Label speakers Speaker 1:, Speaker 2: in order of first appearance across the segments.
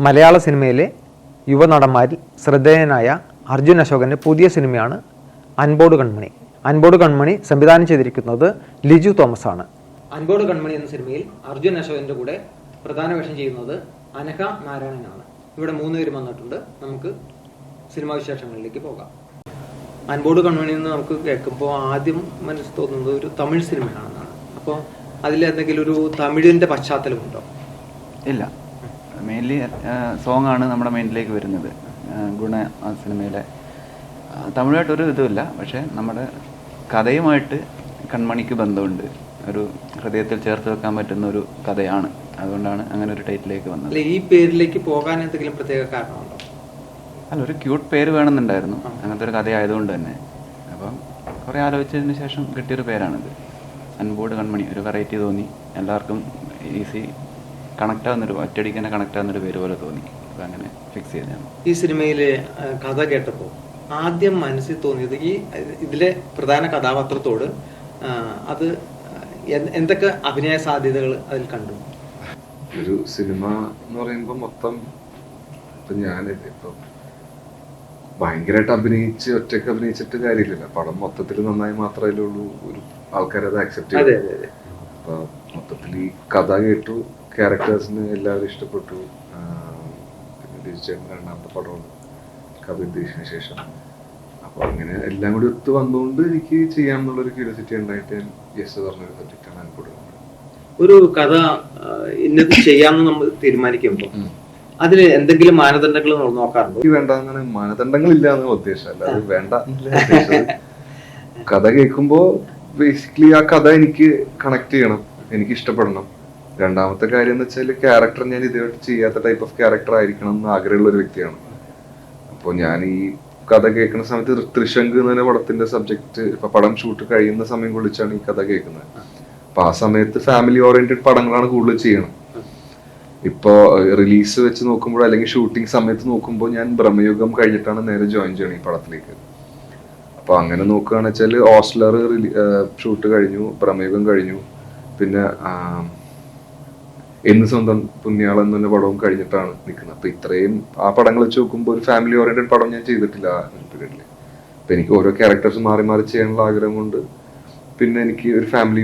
Speaker 1: മലയാള സിനിമയിലെ യുവനടന്മാരിൽ ശ്രദ്ധേയനായ അർജുൻ അശോകൻ്റെ പുതിയ സിനിമയാണ് അൻപോട് കൺമണി. അൻപോട് കൺമണി സംവിധാനം ചെയ്തിരിക്കുന്നത് ലിജു തോമസ് ആണ്. അൻപോട് കൺമണി എന്ന സിനിമയിൽ അർജുൻ അശോകൻ്റെ കൂടെ പ്രധാന വേഷം ചെയ്യുന്നത് അനഘ നാരായണനാണ്. ഇവിടെ 3 പേരും വന്നിട്ടുണ്ട്. നമുക്ക് സിനിമാ വിശേഷങ്ങളിലേക്ക് പോകാം. അൻപോട് കൺമണി എന്ന് നമുക്ക് കേൾക്കുമ്പോൾ ആദ്യം മനസ്സിൽ തോന്നുന്നത് ഒരു തമിഴ് സിനിമയാണെന്നാണ്. അപ്പോൾ അതിലെന്തെങ്കിലും ഒരു തമിഴിൻ്റെ പശ്ചാത്തലമുണ്ടോ?
Speaker 2: ഇല്ല, മെയിൻലി സോങ് ആണ് നമ്മുടെ മൈൻഡിലേക്ക് വരുന്നത്. ഗുണ ആ സിനിമയിലെ തമിഴായിട്ടൊരു ഇതുമില്ല, പക്ഷേ നമ്മുടെ കഥയുമായിട്ട് കൺമണിക്ക് ബന്ധമുണ്ട്. ഒരു ഹൃദയത്തിൽ ചേർത്ത് വെക്കാൻ പറ്റുന്ന ഒരു കഥയാണ്. അതുകൊണ്ടാണ് അങ്ങനെ ഒരു ടൈറ്റിലേക്ക് വന്നത്.
Speaker 1: ഈ പേരിലേക്ക് പോകാൻ എന്തെങ്കിലും പ്രത്യേക കാരണമുണ്ടോ?
Speaker 2: അല്ല, ഒരു ക്യൂട്ട് പേര് വേണമെന്നുണ്ടായിരുന്നു, അങ്ങനത്തെ ഒരു കഥ ആയതുകൊണ്ട് തന്നെ. അപ്പം കുറേ ആലോചിച്ചതിന് ശേഷം കിട്ടിയൊരു പേരാണിത്. അൻപോട് കൺമണി ഒരു വെറൈറ്റി തോന്നി, എല്ലാവർക്കും ഈസി കണക്റ്റ് ആവുന്നൊരു, ഒറ്റയടിക്ക് തന്നെ കണക്റ്റ് ആവുന്നൊരു പേര് പോലെ തോന്നി. അപ്പം അങ്ങനെ ഫിക്സ് ചെയ്തതാണ്.
Speaker 1: ഈ സിനിമയിലെ കഥ കേട്ടപ്പോൾ ആദ്യം മനസ്സിൽ തോന്നിയത് ഈ ഇതിലെ പ്രധാന കഥാപാത്രത്തോട് അത് എന്തൊക്കെ അഭിനയ സാധ്യതകൾ അതിൽ കണ്ടു?
Speaker 3: ഒരു സിനിമ എന്ന് പറയുമ്പോൾ മൊത്തം ഇപ്പം ഞാനിപ്പം ഭയങ്കരമായിട്ട് ഒറ്റയ്ക്ക് അഭിനയിച്ചിട്ട് കാര്യമില്ലല്ലോ. പടം മൊത്തത്തിൽ നന്നായി മാത്രമേ ഉള്ളൂ ഒരു ആൾക്കാരത് അക്സെപ്റ്റ് ചെയ്തു. അപ്പൊ മൊത്തത്തിൽ ഈ കഥ കേട്ടു, ക്യാരക്ടേഴ്സിന് എല്ലാവരും ഇഷ്ടപ്പെട്ടു. പിന്നെ ഡിജിറ്റൽ രണ്ടാമത്തെ പടമാണ് കവിതേശിന് ശേഷം. അപ്പൊ അങ്ങനെ എല്ലാം കൂടി ഒത്തു വന്നുകൊണ്ട് എനിക്ക് ചെയ്യാമെന്നുള്ളൊരു ക്യൂരിയോസിറ്റി ഉണ്ടായിട്ട് ഞാൻ യെസ് പറഞ്ഞൊരു സബ്ജക്റ്റാണ് അൻപോട്.
Speaker 1: ഒരു കഥ ഇന്നത് ചെയ്യാമെന്ന് നമ്മൾ തീരുമാനിക്കുമ്പോൾ അതിൽ എന്തെങ്കിലും മാനദണ്ഡങ്ങൾ നോക്കാറുണ്ടോ?
Speaker 3: വേണ്ട, അങ്ങനെ മാനദണ്ഡങ്ങളില്ല എന്ന് ഉദ്ദേശം. അല്ലാതെ വേണ്ട കഥ കേൾക്കുമ്പോ ബേസിക്കലി ആ കഥ എനിക്ക് കണക്ട് ചെയ്യണം, എനിക്ക് ഇഷ്ടപ്പെടണം. രണ്ടാമത്തെ കാര്യം എന്ന് വെച്ചാൽ ക്യാരക്ടർ ഞാൻ ഇതുവരെ ചെയ്യാത്ത ടൈപ്പ് ഓഫ് ക്യാരക്ടർ ആയിരിക്കണം എന്ന് ആഗ്രഹമുള്ള ഒരു വ്യക്തിയാണ്. അപ്പോൾ ഞാൻ ഈ കഥ കേൾക്കുന്ന സമയത്ത് ത്രിശങ്ക് എന്ന പടത്തിന്റെ സബ്ജക്ട് ഇപ്പൊ പടം ഷൂട്ട് കഴിയുന്ന സമയം കൊള്ളിച്ചാണ് ഈ കഥ കേൾക്കുന്നത്. അപ്പൊ ആ സമയത്ത് ഫാമിലി ഓറിയന്റഡ് പടങ്ങളാണ് കൂടുതൽ ചെയ്യണം. ഇപ്പോ റിലീസ് വെച്ച് നോക്കുമ്പോൾ അല്ലെങ്കിൽ ഷൂട്ടിംഗ് സമയത്ത് നോക്കുമ്പോൾ ഞാൻ ബ്രഹ്മയുഗം കഴിഞ്ഞിട്ടാണ് നേരെ ജോയിൻ ചെയ്യണം ഈ പടത്തിലേക്ക്. അപ്പൊ അങ്ങനെ നോക്കുകയാണെന്ന് വെച്ചാൽ ഓസ്ലർ ഷൂട്ട് കഴിഞ്ഞു, ബ്രഹ്മയുഗം കഴിഞ്ഞു, പിന്നെ എന്ന് സ്വന്തം പുണ്യാളൻ എന്ന പടവും കഴിഞ്ഞിട്ടാണ് നിൽക്കുന്നത്. അപ്പൊ ഇത്രയും ആ പടങ്ങൾ വെച്ച് നോക്കുമ്പോൾ ഒരു ഫാമിലി ഓറിയന്റഡ് പടം ഞാൻ ചെയ്തിട്ടില്ല ആ പീരീഡിൽ. അപ്പൊ എനിക്ക് ഓരോ ക്യാരക്ടേഴ്സ് മാറി മാറി ചെയ്യാനുള്ള ആഗ്രഹം കൊണ്ട് പിന്നെ എനിക്ക് ഒരു ഫാമിലി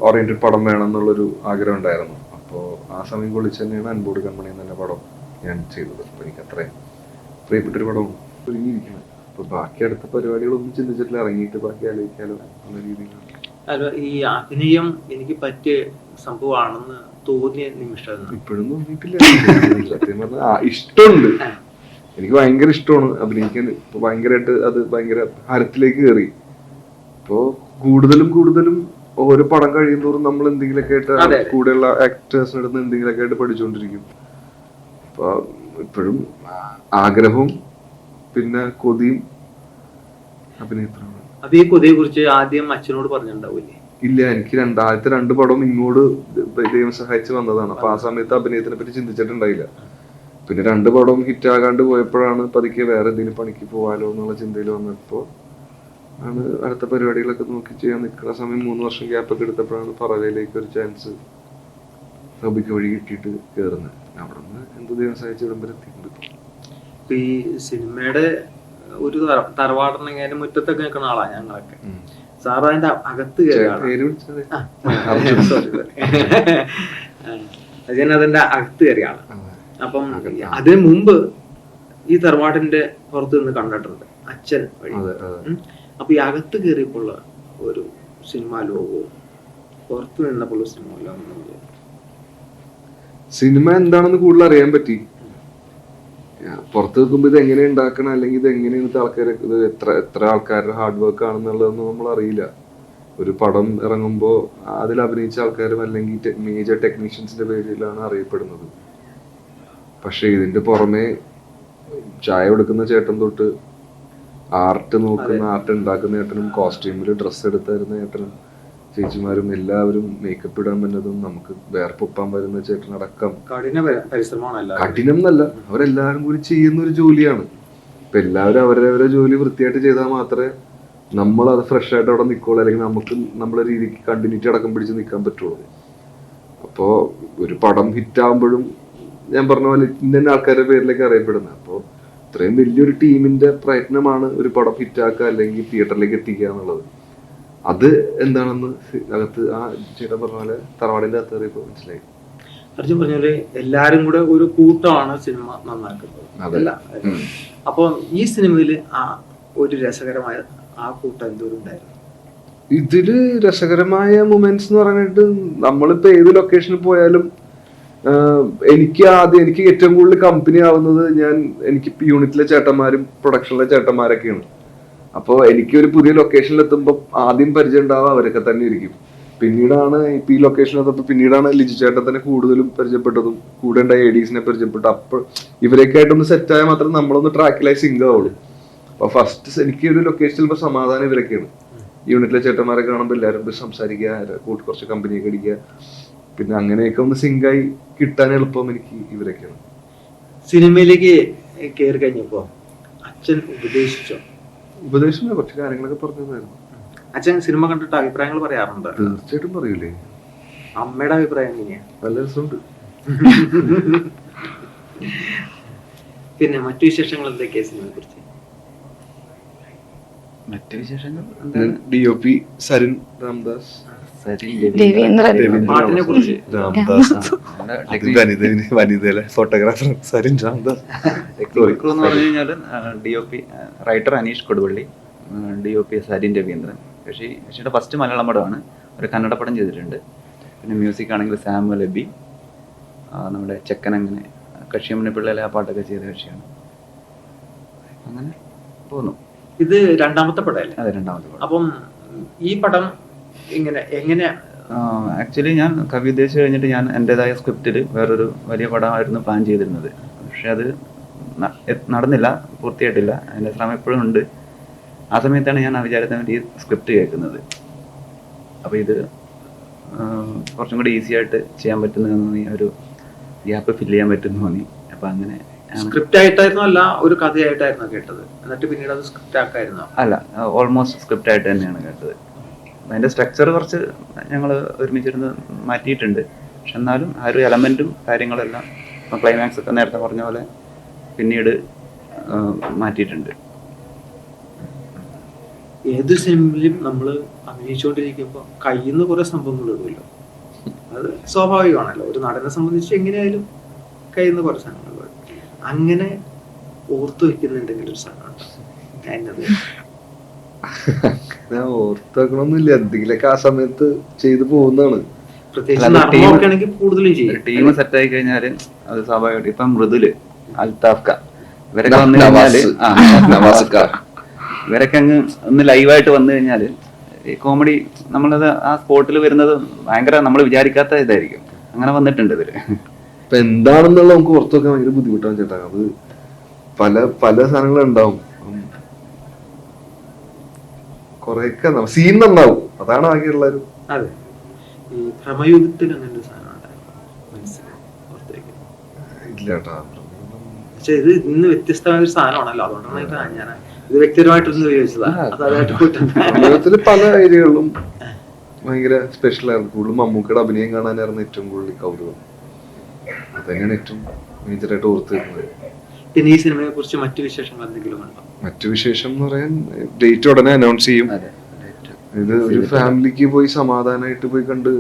Speaker 3: ഓറിയന്റഡ് പടം വേണം എന്നുള്ളൊരു ആഗ്രഹം ഉണ്ടായിരുന്നു. അപ്പോൾ ആ സമയം കൊള്ളിച്ച് തന്നെയാണ് അൻപോട് കൺമണി എന്ന പടം ഞാൻ ചെയ്തത്. അപ്പൊ എനിക്ക് അത്രയും പ്രിയപ്പെട്ടൊരു പടമാണ് ഒരുങ്ങിയിരിക്കുന്നത്. അപ്പൊ ബാക്കി അടുത്ത പരിപാടികളൊന്നും ചിന്തിച്ചിട്ടില്ല, ഇറങ്ങിയിട്ട് ബാക്കി ആലോചിക്കാലോ എന്ന രീതിയിലാണ്.
Speaker 1: ഈ അഭിനയം എനിക്ക് പറ്റിയ സംഭവമാണെന്ന് തോന്നിയ നിമിഷം
Speaker 3: ഇപ്പോഴും തോന്നിയിട്ടില്ല. സത്യം പറഞ്ഞാൽ ഇഷ്ടമുണ്ട്, എനിക്ക് ഭയങ്കര ഇഷ്ടമാണ് അഭിനയിക്കാൻ. ഇപ്പൊ ഭയങ്കരമായിട്ട് അത് ഭയങ്കര ഹരത്തിലേക്ക് കയറി. ഇപ്പോ കൂടുതലും ഓരോ പടം കഴിയുന്നതോറും നമ്മൾ എന്തെങ്കിലുമൊക്കെ ആയിട്ട് കൂടെയുള്ള ആക്ടേഴ്സിന്റെ അടുത്ത് എന്തെങ്കിലുമൊക്കെ ആയിട്ട് പഠിച്ചുകൊണ്ടിരിക്കും. അപ്പൊ ഇപ്പോഴും ആഗ്രഹവും പിന്നെ കൊതിയും അഭിനയത്തിനാണ്.
Speaker 1: അപ്പൊ ഈ കൊതിയെ കുറിച്ച് ആദ്യം അച്ഛനോട് പറഞ്ഞിട്ടുണ്ടാവില്ലേ?
Speaker 3: ഇല്ല, എനിക്ക് ആദ്യത്തെ 2 പടവും ഇങ്ങോട്ട് ദൈവം സഹായിച്ച് വന്നതാണ്. അപ്പൊ ആ സമയത്ത് അഭിനയത്തിനെ പറ്റി ചിന്തിച്ചിട്ടുണ്ടായില്ല. പിന്നെ 2 പടവും ഹിറ്റ് ആകാണ്ട് പോയപ്പോഴാണ് പതുക്കെ വേറെ എന്തെങ്കിലും പണിക്ക് പോകാലോ എന്നുള്ള ചിന്തയിൽ വന്നപ്പോ ആണ് അടുത്ത പരിപാടികളൊക്കെ നോക്കി ചെയ്യാൻ നിൽക്കുന്ന സമയം 3 വർഷം ഗ്യാപ്പൊക്കെ എടുത്തപ്പോഴാണ് പറവയിലേക്ക് ഒരു ചാൻസ് സബിക്ക് വഴി കിട്ടിയിട്ട് കയറുന്നത്. അവിടെ നിന്ന് എന്ത് ദൈവം സഹായിച്ച് ഇവിടം വരെ എത്തിയിട്ടുണ്ട്.
Speaker 1: ഇപ്പൊ ഈ സിനിമയുടെ ഒരു തറവാടിനെങ്കിലും മുറ്റത്തൊക്കെ നിൽക്കുന്ന ആളാണ് ഞങ്ങളൊക്കെ. സാറ് അതിന്റെ അകത്ത് അതിന്റെ അകത്ത് കയറിയാണ്. അപ്പം അതിനു മുമ്പ് ഈ തറവാടിന്റെ പുറത്ത് നിന്ന് കണ്ടിട്ടുണ്ട് അച്ഛൻ വഴി. അപ്പൊ ഈ അകത്ത് കയറിയപ്പോൾ ഒരു സിനിമാ ലോകവും പുറത്ത് നിന്നപ്പോൾ സിനിമാ ലോകം,
Speaker 3: സിനിമ എന്താണെന്ന് കൂടുതൽ അറിയാൻ പറ്റി. പുറത്ത് നിൽക്കുമ്പോൾ ഇത് എങ്ങനെ ഉണ്ടാക്കണം, അല്ലെങ്കിൽ ഇത് എങ്ങനെയാണ് ആൾക്കാരെ, ഇത് എത്ര ആൾക്കാരുടെ ഹാർഡ് വർക്ക് ആണെന്നുള്ളതൊന്നും നമ്മൾ അറിയില്ല. ഒരു പടം ഇറങ്ങുമ്പോൾ അതിൽ അഭിനയിച്ച ആൾക്കാരും അല്ലെങ്കിൽ മേജർ ടെക്നീഷ്യൻസിന്റെ പേരിലാണ് അറിയപ്പെടുന്നത്. പക്ഷെ ഇതിന്റെ പുറമെ ചായ കൊടുക്കുന്ന ചേട്ടൻ തൊട്ട് ആർട്ട് നോക്കുന്ന, ആർട്ട് ഉണ്ടാക്കുന്ന ചേട്ടനും, കോസ്റ്റ്യൂമിൽ ഡ്രസ്സ് എടുത്ത് തരുന്ന ചേട്ടനും, ചേച്ചിമാരും എല്ലാവരും മേക്കപ്പ് ഇടാൻ വരുന്നതും നമുക്ക് വേർപ്പൊപ്പാൻ വരുന്ന ചേട്ടനടക്കം കഠിനം എന്നല്ല, അവരെല്ലാവരും കൂടി ചെയ്യുന്ന ഒരു ജോലിയാണ്. ഇപ്പൊ എല്ലാവരും അവരവരെ ജോലി വൃത്തിയായിട്ട് ചെയ്താൽ മാത്രമേ നമ്മൾ അത് ഫ്രഷ് ആയിട്ട് അവിടെ നിൽക്കുള്ളൂ, അല്ലെങ്കിൽ നമുക്ക് നമ്മളെ രീതിക്ക് കണ്ടിന്യൂറ്റി അടക്കം പിടിച്ച് നിൽക്കാൻ പറ്റുള്ളൂ. അപ്പോൾ ഒരു പടം ഹിറ്റാകുമ്പോഴും ഞാൻ പറഞ്ഞ പോലെ ഇന്ന ആൾക്കാരുടെ പേരിലേക്ക് അറിയപ്പെടുന്നത്. അപ്പോൾ ഇത്രയും വലിയൊരു ടീമിന്റെ പ്രയത്നമാണ് ഒരു പടം ഹിറ്റാക്കുക അല്ലെങ്കിൽ തിയേറ്ററിലേക്ക് എത്തിക്കുക എന്നുള്ളത്. അത് എന്താണെന്ന് അകത്ത് ആ ചേട്ടൻ പറഞ്ഞ പോലെ തറവാടിന്റെ അകത്ത് കയറിയപ്പോൾ മനസ്സിലായി.
Speaker 1: അർജുൻ പറഞ്ഞാല് എല്ലാരും കൂടെ ഒരു കൂട്ടമാണ് സിനിമ നന്നാക്കുന്നത്. അപ്പൊ ഈ സിനിമയില് ആ ഒരു രസകരമായ ആ കൂട്ടം എന്തോരം ഉണ്ടായിരുന്നു?
Speaker 3: ഇതില് രസകരമായ മൊമെന്റ്സ് എന്ന് പറഞ്ഞിട്ട് നമ്മളിപ്പോ ഏത് ലൊക്കേഷനിൽ പോയാലും എനിക്ക് ഏറ്റവും കൂടുതൽ കമ്പനി ആവുന്നത് എനിക്ക് യൂണിറ്റിലെ ചേട്ടന്മാരും പ്രൊഡക്ഷനിലെ ചേട്ടന്മാരൊക്കെയാണ്. അപ്പോൾ എനിക്ക് ഒരു പുതിയ ലൊക്കേഷനിൽ എത്തുമ്പോൾ ആദ്യം പരിചയം ഉണ്ടാവുക അവരൊക്കെ തന്നെ ഇരിക്കും. പിന്നീടാണ് ഇപ്പൊ ഈ ലൊക്കേഷനിലെത്തപ്പോൾ പിന്നീടാണ് ലിജു ചേട്ടൻ തന്നെ കൂടുതലും പരിചയപ്പെട്ടതും കൂടെ ഉണ്ടായ എഡീസിനെ പരിചയപ്പെട്ടു. അപ്പോൾ ഇവരൊക്കെ ആയിട്ടൊന്ന് സെറ്റായാൽ മാത്രം നമ്മളൊന്ന് ട്രാക്കിലായി സിങ്ക് ആവുള്ളൂ. അപ്പൊ ഫസ്റ്റ് എനിക്ക് ഒരു ലൊക്കേഷനിൽ ഇപ്പൊ സമാധാനം ഇവരൊക്കെയാണ്. യൂണിറ്റിലെ ചേട്ടന്മാരെ കാണുമ്പോൾ എല്ലാവരും സംസാരിക്കുക, കുറച്ച് കമ്പനിയൊക്കെ അടിക്കുക, പിന്നെ അങ്ങനെയൊക്കെ ഒന്ന് സിങ്കായി കിട്ടാൻ എളുപ്പം എനിക്ക് ഇവരൊക്കെയാണ്.
Speaker 1: സിനിമയിലേക്ക് കയറി കഴിഞ്ഞപ്പോ അച്ഛൻ ഉപദേശിച്ച
Speaker 3: കുറച്ച് കാര്യങ്ങളൊക്കെ പറഞ്ഞതായിരുന്നു.
Speaker 1: അച്ഛൻ സിനിമ കണ്ടിട്ട് അഭിപ്രായങ്ങൾ പറയാറുണ്ട്?
Speaker 3: തീർച്ചയായിട്ടും പറയൂലേ.
Speaker 1: അമ്മയുടെ അഭിപ്രായം എങ്ങനെയാ?
Speaker 3: നല്ല രസമുണ്ട്.
Speaker 1: പിന്നെ മറ്റു വിശേഷങ്ങൾ എന്തൊക്കെയാ സിനിമയെ കുറിച്ച്?
Speaker 2: മറ്റു വിശേഷങ്ങൾ
Speaker 3: DOP സരിൻ രാംദാസ്,
Speaker 1: പാട്ടിനെ കുറിച്ച്
Speaker 3: വനിതയിലെ ഫോട്ടോഗ്രാഫർ സരിൻ രാംദാസ്.
Speaker 2: എന്ന് പറഞ്ഞു കഴിഞ്ഞാൽ DOP writer Aneesh Koduvally, DOP Sarin Raveendran. കക്ഷിയുടെ ഫസ്റ്റ് മലയാളം പടമാണ്. ഒരു കന്നഡ പടം ചെയ്തിട്ടുണ്ട്. പിന്നെ മ്യൂസിക് ആണെങ്കിൽ സാമുവൽ എബി, നമ്മുടെ ചെക്കനങ്ങനെ കക്ഷിയമ്മനെ പിള്ളേലെ ആ പാട്ടൊക്കെ ചെയ്ത കക്ഷിയാണ്. അങ്ങനെ പോകുന്നു.
Speaker 1: ഇത് രണ്ടാമത്തെ പടമല്ലേ?
Speaker 2: അതെ, രണ്ടാമത്തെ പടം.
Speaker 1: അപ്പം ഈ പടം എങ്ങനെയാ?
Speaker 2: ആക്ച്വലി ഞാൻ കവി ഉദ്ദേശിച്ച് കഴിഞ്ഞിട്ട് ഞാൻ എൻ്റെതായ സ്ക്രിപ്റ്റിൽ വേറൊരു വലിയ പടമായിരുന്നു പ്ലാൻ ചെയ്തിരുന്നത്. പക്ഷെ അത് നടന്നില്ല, പൂർത്തിയായിട്ടില്ല. അതിൻ്റെ ശ്രമം എപ്പോഴും ഉണ്ട്. ആ സമയത്താണ് ഞാൻ ആ വിചാരത്തിന് വേണ്ടി ഈ സ്ക്രിപ്റ്റ് കേൾക്കുന്നത്. അപ്പോൾ ഇത് കുറച്ചും കൂടി ഈസി ആയിട്ട് ചെയ്യാൻ പറ്റുന്ന തോന്നി, ഒരു ഗ്യാപ്പ് ഫില്ല് ചെയ്യാൻ പറ്റുമെന്ന് തോന്നി. അപ്പോൾ അങ്ങനെ
Speaker 1: സ്ക്രിപ്റ്റ് ആയിട്ടായിരുന്നു അല്ല ഒരു കഥയായിട്ടായിരുന്നു കേട്ടത്? എന്നിട്ട് പിന്നീട് അത് സ്ക്രിപ്റ്റ് ആക്കായിരുന്നു?
Speaker 2: അല്ല, ഓൾമോസ്റ്റ് സ്ക്രിപ്റ്റ് ആയിട്ട് തന്നെയാണ് കേട്ടത്. അതിൻ്റെ സ്ട്രക്ചർ കുറച്ച് ഞങ്ങൾ ഒരുമിച്ചിരുന്ന് മാറ്റിയിട്ടുണ്ട്. പക്ഷെ എന്നാലും ആ ഒരു എലമെൻറ്റും കാര്യങ്ങളെല്ലാം ക്ലൈമാക്സ് ഒക്കെ നേരത്തെ പറഞ്ഞ പോലെ പിന്നീട് മാറ്റിയിട്ടുണ്ട്.
Speaker 1: ഏത് സിനിമയിലും നമ്മൾ അഭിനയിച്ചുകൊണ്ടിരിക്കുമ്പോൾ കയ്യിൽ നിന്ന് കുറെ സംഭവങ്ങൾ ഇടുമല്ലോ. അത് സ്വാഭാവികമാണല്ലോ. ഒരു നടനെ സംബന്ധിച്ച് എങ്ങനെയായാലും കയ്യിൽ നിന്ന് കുറെ സാധനങ്ങൾ. അങ്ങനെ ഓർത്തു വെക്കുന്നുണ്ടെങ്കിൽ ഒരു സാധനമുണ്ട്.
Speaker 3: ഓർത്ത് വെക്കണമൊന്നുമില്ല, എന്തെങ്കിലുമൊക്കെ ആ സമയത്ത് ചെയ്തു പോകുന്നതാണ്.
Speaker 2: ടീം സെറ്റ് ആയി കഴിഞ്ഞാല് അത് സ്വാഭാവികമായിട്ട്. ഇപ്പം മൃദുല്, അൽത്താഫ്ക ഇവരൊക്കെ വന്നു കഴിഞ്ഞാല് ഇവരൊക്കെ അങ്ങ് ഒന്ന് ലൈവായിട്ട് വന്നു കഴിഞ്ഞാല് ഈ കോമഡി നമ്മളത് ആ സ്പോട്ടിൽ വരുന്നത് ഭയങ്കര നമ്മൾ വിചാരിക്കാത്ത ഇതായിരിക്കും. അങ്ങനെ വന്നിട്ടുണ്ട് ഇതില്.
Speaker 3: ഇപ്പൊ എന്താണെന്നുള്ള നമുക്ക് പുറത്തു വെക്കാൻ ഭയങ്കര ബുദ്ധിമുട്ടാണ് ചേട്ടാ. അത് പല സാധനങ്ങളുണ്ടാവും. കൊറേയൊക്കെ സീൻ നന്നാവും, അതാണ് ബാക്കിയുള്ള ഒരു.
Speaker 1: അതെ, ഈ ഭ്രമയുഗത്തിൽ അങ്ങനെ ഒരു സാധനം
Speaker 3: ഇല്ല കേട്ടാ.
Speaker 1: പക്ഷെ ഇത് ഇന്ന് വ്യത്യസ്തമായ ഒരു സാധനമാണല്ലോ. അതുകൊണ്ടാണ് ഞാൻ ഇത് വ്യക്തിപരമായിട്ടൊന്ന് ഉപയോഗിച്ചത്.
Speaker 3: പല ഏരിയകളിലും ഭയങ്കര സ്പെഷ്യൽ ആയിരുന്നു. കൂടുതലും മമ്മൂക്കയുടെ അഭിനയം കാണാനായിരുന്നു ഏറ്റവും കൂടുതൽ കൗതുകം. അതെങ്ങനെ ഏറ്റവും മേജറായിട്ട് ഓർത്ത് വെക്കുന്നത്.
Speaker 1: പിന്നെ ഈ സിനിമയെ കുറിച്ച് മറ്റു വിശേഷങ്ങൾ എന്തെങ്കിലും ഉണ്ടോ?
Speaker 3: മറ്റു വിശേഷം എന്ന് പറയാൻ ഡേറ്റ് ഉടനെ അനൗൺസ് ചെയ്യും. ഇത് ഒരു ഫാമിലിക്ക് പോയി സമാധാനമായിട്ട് പോയി കണ്ട്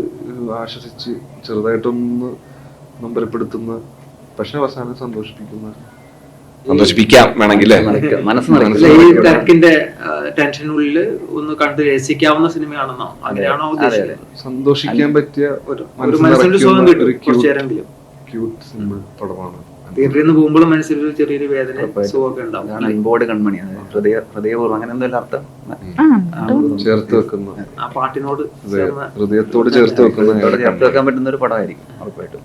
Speaker 3: ആശ്വസിച്ച് ചെറുതായിട്ടൊന്ന് നമ്പരപ്പെടുത്തുന്ന, പക്ഷെ അവസാനം സന്തോഷിപ്പിക്കാം വേണമെങ്കിൽ
Speaker 1: തിരക്കിന്റെ ടെൻഷനുള്ളിൽ ഒന്ന് കണ്ട് രസിക്കാവുന്ന സിനിമയാണെന്നോ അങ്ങനെയാണോ ഉദ്ദേശിച്ചത്?
Speaker 3: സന്തോഷിക്കാൻ പറ്റിയ ഒരു
Speaker 1: മനസ്സിനൊരു സുഖം കിട്ടും കുറച്ചേരെങ്കിലും.
Speaker 3: ക്യൂട്ട് സിമ്പിൾ പടമാണ്.
Speaker 1: തിയേറ്ററിൽ നിന്ന് പോകുമ്പോഴും മനസ്സിലൊരു ചെറിയൊരു വേദന സുഖമൊക്കെ ഉണ്ടാവും.
Speaker 2: അൻപോട് കൺമണി, ഹൃദയപൂർവ്വം അങ്ങനെ എന്തെങ്കിലും അർത്ഥം
Speaker 3: ചേർത്ത് വെക്കുന്ന,
Speaker 1: ആ പാട്ടിനോട്
Speaker 3: ഹൃദയത്തോട് ചേർത്ത് വെക്കുന്ന,
Speaker 2: ചേർത്ത് വെക്കാൻ പറ്റുന്ന ഒരു പടമായിരിക്കും ഉറപ്പായിട്ടും.